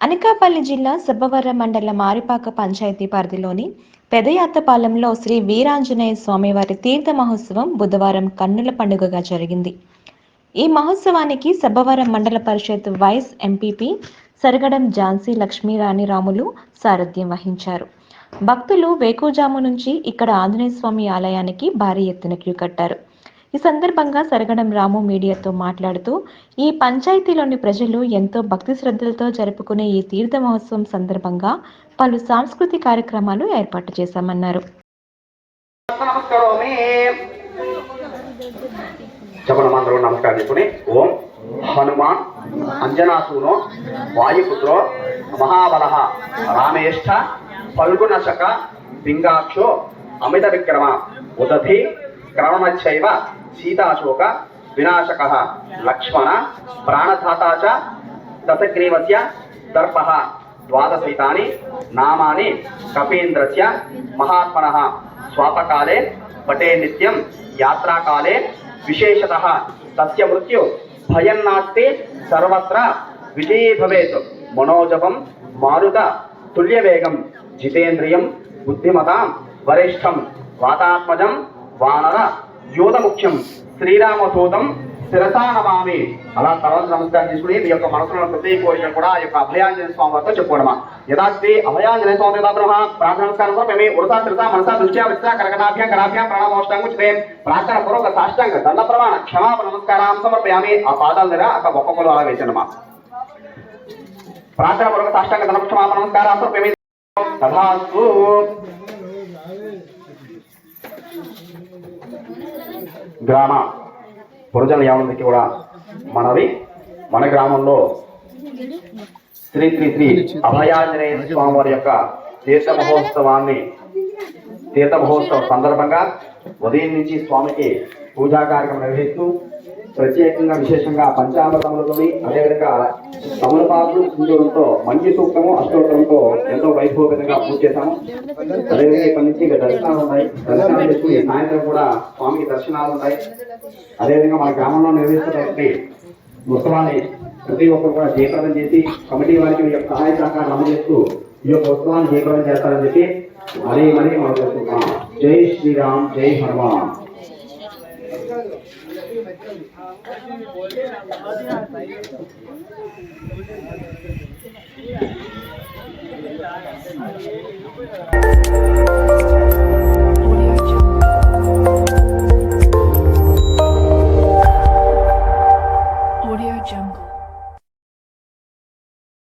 అనకాపల్లి జిల్లా సుబ్బవరం మండల మారిపాక పంచాయతీ పరిధిలోని పెదయాత్తపాలెంలో శ్రీ వీరాంజనేయ స్వామివారి తీర్థ మహోత్సవం బుధవారం కన్నుల పండుగగా జరిగింది. ఈ మహోత్సవానికి సబ్బవరం మండల పరిషత్ వైస్ ఎంపీపీ సరగడం ఝాన్సీ లక్ష్మీరాణి రాములు సారథ్యం వహించారు. భక్తులు వేకువజాము నుంచి ఇక్కడ ఆంజనేయ స్వామి ఆలయానికి భారీ ఎత్తున క్యూ కట్టారు. ఈ సందర్భంగా సరగడం రాము మీడియాతో మాట్లాడుతూ, ఈ పంచాయతీలోని ప్రజలు ఎంతో భక్తి శ్రద్ధలతో జరుపుకునే ఈ తీర్థ మహోత్సవం సందర్భంగా పలు సాంస్కృతిక కార్యక్రమాలు ఏర్పాటు చేశామన్నారు. ఓం హనుమాన్ అంజనాసూనో వాయుపుత్రో మహాబలః రామేష్ఠ ఫల్గుణశక పింగాక్షో అమిత విక్రమ ఉదధి క్రమమచ్చైవ సీతాశోక వినాశకః లక్ష్మణ ప్రాణధాతా చ దశగ్రీవస్య దర్పః ద్వాదశైతాని నామాని కపీంద్రస్య మహాత్మనః స్వాపకాలే పటే నిత్యం యాత్రాకాలే విశేషతః తస్య మృత్యు భయం నాస్తి సర్వత్ర విజయీ భవేత్ మనోజపం మారుత తుల్యవేగం జితేంద్రియం బుద్ధిమతాం వరిష్ఠం వాతాత్మజం వానర యోధముఖ్యం శ్రీరామదూతం శిరసా నమామి. అలా తర్వాత నమస్కారం తీసుకుని మీ యొక్క మనసులో ప్రతి కోరిక కూడా ఆ యొక్క అభయాంజనేయ స్వామి వారితో చెప్పుకోవడమా. యథాస్తి అభయాంజనేయ స్వామి బ్రహ్మ ప్రార్థన నమస్కారం కూడా మేము ఉడతా శిరసా మనసా దృష్ట్యా విశ్వ కరకటాభ్యాం కరాభ్యాం ప్రణామోష్టాంగుచితే ప్రార్థన పూర్వక సాష్టాంగ దండ ప్రమాణ క్షమాపణ నమస్కారం సమర్పయామి. ఆ పాదాల దగ్గర అక్కడ ఒక్కొక్కరు అలా వేసండమా. ప్రార్థన పూర్వక సాష్టాంగ దండ క్షమాపణ నమస్కారం సమర్పయామి. తథాస్తు. గ్రామ పురజన యావనందరికీ కూడా మనవి, మన గ్రామంలో శ్రీ శ్రీ శ్రీ అభయాంజనేయ స్వామి వారి యొక్క తీర్థ మహోత్సవం సందర్భంగా ఉదయం నుంచి స్వామికి పూజా కార్యక్రమం నిర్వహిస్తూ ప్రత్యేకంగా విశేషంగా పంచామృతములతోని అదేవిధంగా తమలపాకులు సింధూరంతో మంచి సూక్తము అష్టోత్తరంతో ఎంతో వైభవంగా పూజ చేశాము. అదేవిధంగా ఇక్కడి నుంచి దర్శనాలు ఉన్నాయి. దర్శనాలు చేసుకుని సాయంత్రం కూడా స్వామికి దర్శనాలు ఉంటాయి. అదేవిధంగా మన గ్రామంలో నిర్వహిస్తున్నటువంటి ఉత్సవాన్ని ప్రతి ఒక్కరు కూడా జయప్రదం చేసి కమిటీ వారికి యొక్క సహాయ సహకారం అందజేస్తూ ఈ యొక్క ఉత్సవాన్ని జయప్రదం చేస్తారని చెప్పి మరీ మనం చేస్తున్నాం. జై శ్రీరామ్, జై హనుమాన్.